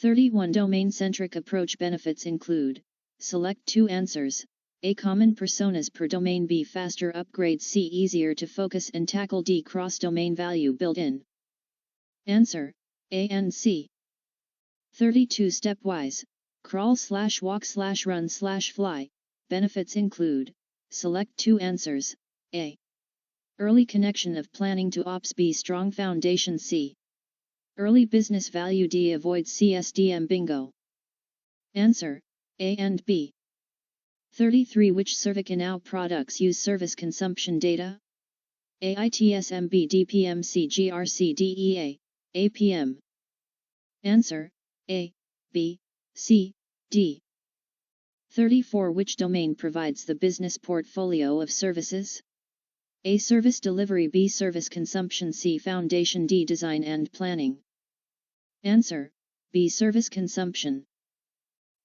31 Domain-centric approach benefits include, select 2 answers, A. Common personas per domain, B. Faster upgrades, C. Easier to focus and tackle, D. Cross-domain value built in. Answer, A and C. 32 Stepwise, crawl/walk/run/fly, benefits include, select 2 answers, A. Early connection of planning to ops, B. Strong foundation, C. Early business value, D. Avoid CSDM bingo. Answer, A and B. 33 Which ServiceNow products use service consumption data? A. ITSM, B. DPMC, GRC, DEA, APM. Answer, A, B, C, D. 34 Which domain provides the business portfolio of services? A. Service delivery, B. Service consumption, C. Foundation, D. Design and planning. Answer, B. Service consumption.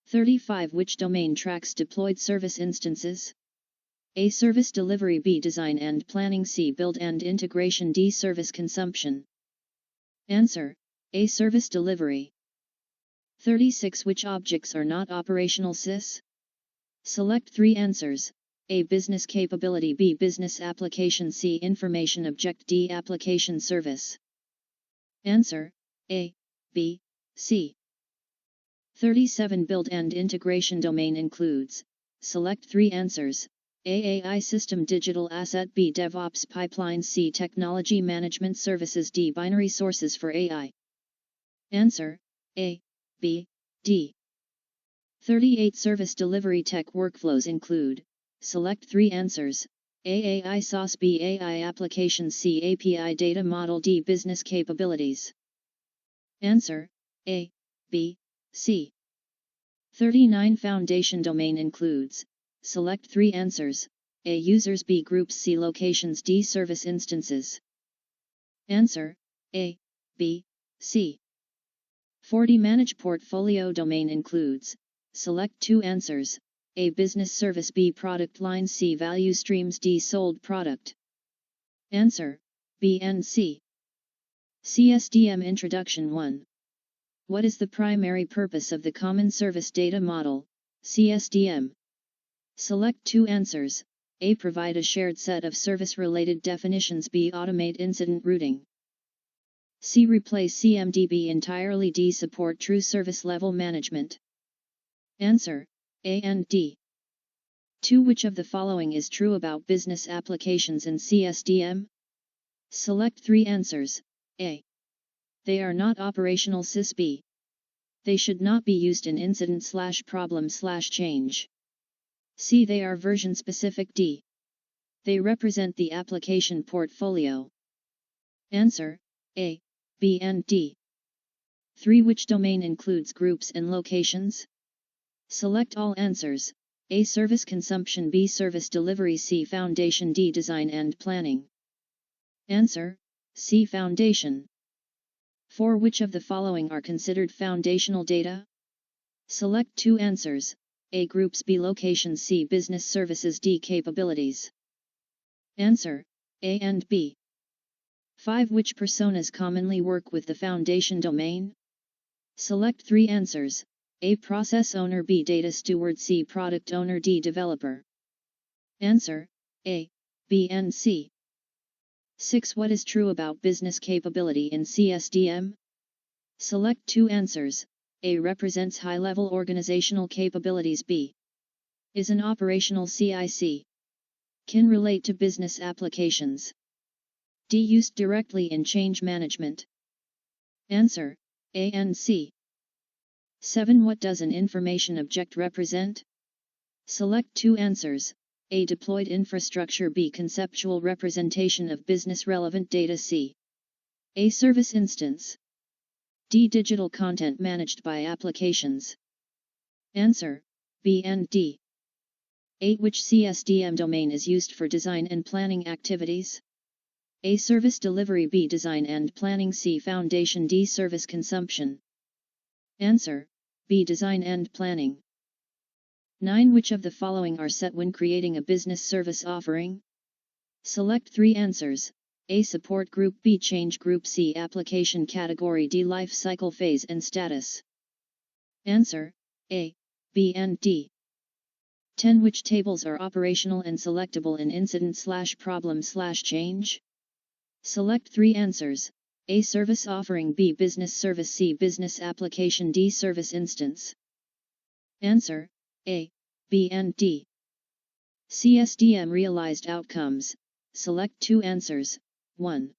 35 Which domain tracks deployed service instances? A. Service delivery, B. Design and planning, C. Build and integration, D. Service consumption. Answer, A. Service delivery. 36 Which objects are not operational SIS? Select 3 answers, A. Business capability, B. Business application, C. Information object, D. Application service. Answer, A, B, C. 37 Build and integration domain includes, select 3 answers, A. AI system digital asset, B. DevOps pipeline, C. Technology management services, D. Binary sources for AI. Answer, A, B, D. 38 Service delivery tech workflows include, select 3 answers, A. AI sauce, B. AI application, C. API data model, D. Business capabilities. Answer, A, B, C. 39 Foundation domain includes, select 3 answers, A. Users, B. Groups, C. Locations, D. Service instances. Answer, A, B, C. 40 Manage portfolio domain includes, select 2 answers, A. Business service, B. Product line, C. Value streams, D. Sold product. Answer, B and C. CSDM Introduction 1. What is the primary purpose of the Common Service Data Model, CSDM? Select 2 answers, A. Provide a shared set of service-related definitions, B. Automate incident routing. C. Replace CMDB entirely, D. Support true service level management. Answer, A and D. 2 Which of the following is true about business applications in CSDM? Select 3 answers, A. They are not operational SIS, B. They should not be used in incident/problem/change. C. They are version specific, D. They represent the application portfolio. Answer, A, B and D. 3 Which domain includes groups and locations? Select all answers, A. Service consumption, B. Service delivery, C. Foundation, D. Design and planning. Answer, C. Foundation. 4 Which of the following are considered foundational data? Select 2 answers, A. Groups, B. Locations, C. Business services, D. Capabilities. Answer, A and B. 5 Which personas commonly work with the foundation domain? Select 3 answers, A. Process owner, B. Data steward, C. Product owner, D. Developer. Answer, A, B and C. 6 What is true about business capability in CSDM? Select 2 answers, A. Represents high-level organizational capabilities, B. Is an operational CIC. Can relate to business applications. D. Used directly in change management. Answer, A and C. 7 What does an information object represent? Select 2 answers, A. Deployed infrastructure, B. Conceptual representation of business-relevant data, C. A. Service instance. D. Digital content managed by applications. Answer, B and D. 8 Which CSDM domain is used for design and planning activities? A. Service delivery, B. Design and planning, C. Foundation, D. Service consumption. Answer, B. Design and planning. 9 Which of the following are set when creating a business service offering? Select 3 answers, A. Support group, B. Change group, C. Application category, D. Life cycle phase and status. Answer: A, B and D. 10. Which tables are operational and selectable in incident/problem/change? Select 3 answers: A. Service offering, B. Business service, C. Business application, D. Service instance. Answer: A, B and D. CSDM realized outcomes. Select 2 answers. 1.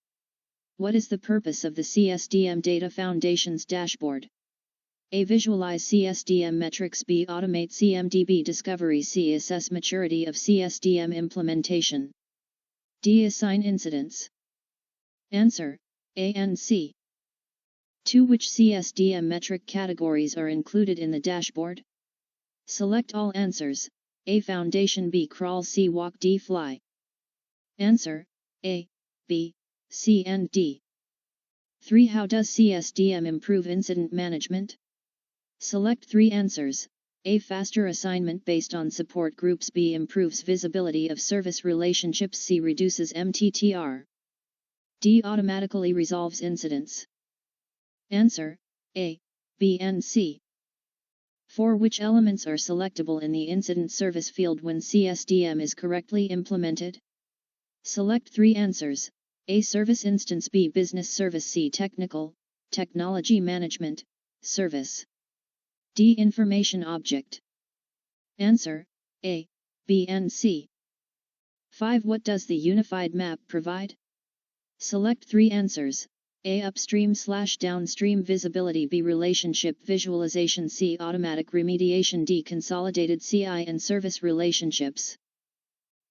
What is the purpose of the CSDM Data Foundations dashboard? A. Visualize CSDM metrics, B. Automate CMDB discovery, C. Assess maturity of CSDM implementation, D. Assign incidents. Answer: A and C. 2. Which CSDM metric categories are included in the dashboard? Select all answers: A. Foundation, B. Crawl, C. Walk, D. Fly. Answer: A, B, C and D. 3. How does CSDM improve incident management? Select 3 answers: A. Faster assignment based on support groups, B. Improves visibility of service relationships, C. Reduces MTTR, D. Automatically resolves incidents. Answer: A, B and C. 4. Which elements are selectable in the incident service field when CSDM is correctly implemented? Select 3 answers: A. Service instance, B. Business service, C. Technology management, service, D. Information object. Answer: A, B and C. 5. What does the unified map provide? Select 3 answers: A. Upstream/downstream visibility, B. Relationship visualization, C. Automatic remediation, D. Consolidated CI and service relationships.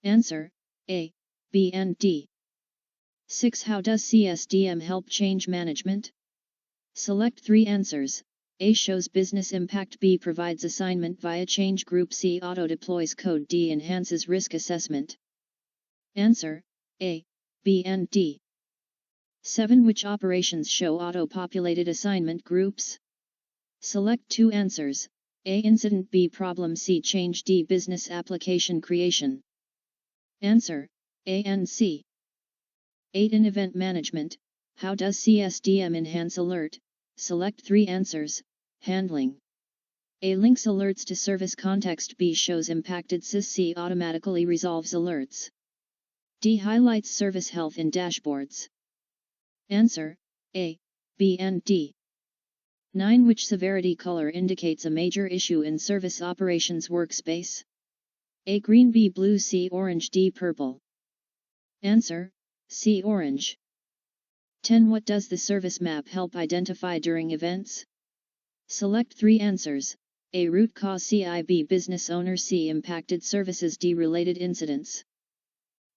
Answer: A, B and D. 6. How does CSDM help change management? Select 3 answers: A. Shows business impact, B. Provides assignment via change group, C. Auto-deploys code, D. Enhances risk assessment. Answer: A, B and D. 7. Which operations show auto-populated assignment groups? Select 2 answers: A. Incident, B. Problem, C. Change, D. Business application creation. Answer: A and C. 8. In event management, how does CSDM enhance alert? Select 3 answers: Handling. A. Links alerts to service context, B. Shows impacted SIS, C. Automatically resolves alerts, D. Highlights service health in dashboards. Answer: A, B and D. 9. Which severity color indicates a major issue in service operations workspace? A. Green, B. Blue, C. Orange, D. Purple. Answer: C. Orange. 10. What does the service map help identify during events? Select 3 answers: A. Root cause, CI, B. Business owner, C. Impacted services, D. Related incidents.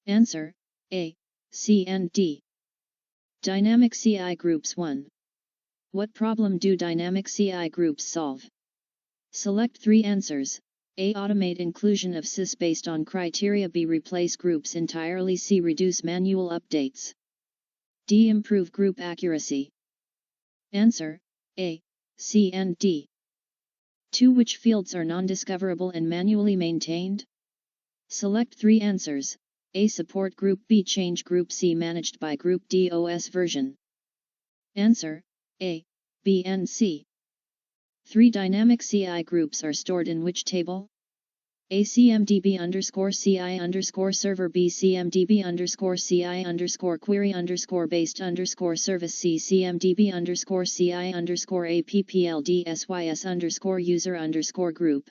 Answer: A, C and D. Dynamic CI groups. 1. What problem do dynamic CI groups solve? Select 3 answers: A. Automate inclusion of SIS based on criteria, B. Replace groups entirely, C. Reduce manual updates, D. Improve group accuracy. Answer: A, C and D. 2. Which fields are non-discoverable and manually maintained? Select 3 answers: A. Support group, B. Change group, C. Managed by group, D. OS version. Answer: A, B and C. 3. Dynamic CI groups are stored in which table? A. CMDB_CI_server, B. CMDB_CI_query_based_service, C. CMDB_CI_APPLDSYS_user_group.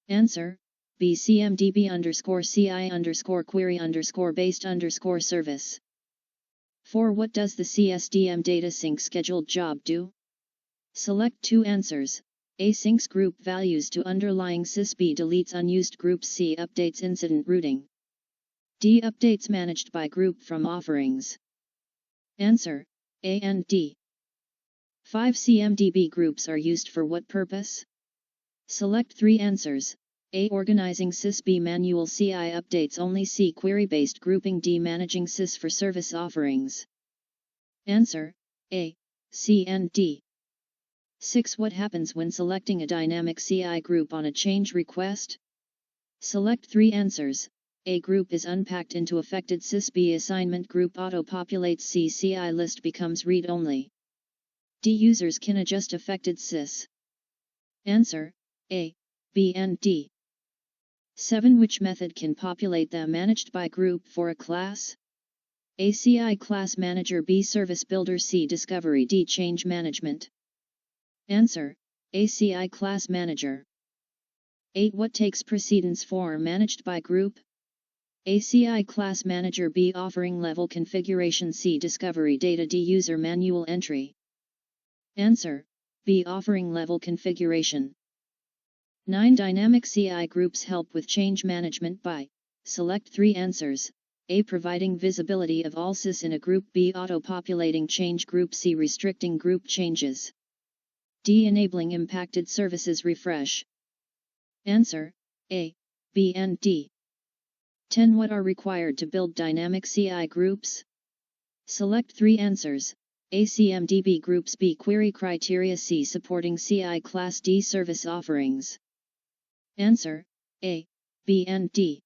Answer: B. CMDB_CI_query_based_service. 4. What does the CSDM data sync scheduled job do? Select 2 answers: A. Syncs group values to underlying SIS, B. Deletes unused groups, C. Updates incident routing, D. Updates managed by group from offerings. Answer: A and D. 5. CMDB groups are used for what purpose? Select 3 answers: A. Organizing SIS, B. Manual CI updates only, C. Query-based grouping, D. Managing SIS for service offerings. Answer: A, C and D. 6. What happens when selecting a dynamic CI group on a change request? Select 3 answers: A. Group is unpacked into affected SIS, B. Assignment group auto-populates, C. CI list becomes read-only, D. Users can adjust affected SIS. Answer: A, B and D. 7. Which method can populate the managed by group for a class? A. CI Class Manager, B. Service Builder, C. Discovery, D. Change Management. Answer: A. CI Class Manager. 8. What takes precedence for managed by group? A. CI Class Manager, B. Offering level configuration, C. Discovery data, D. User manual entry. Answer: B. Offering level configuration. 9. Dynamic CI groups help with change management by: select 3 answers. A. Providing visibility of all sys in a group, B. Auto-populating change group, C. Restricting group changes, D. Enabling impacted services refresh. Answer: A, B and D. 10. What are required to build dynamic CI groups? Select 3 answers. A. CMDB groups, B. Query criteria, C. Supporting CI class, D. Service offerings. Answer: A, B and D.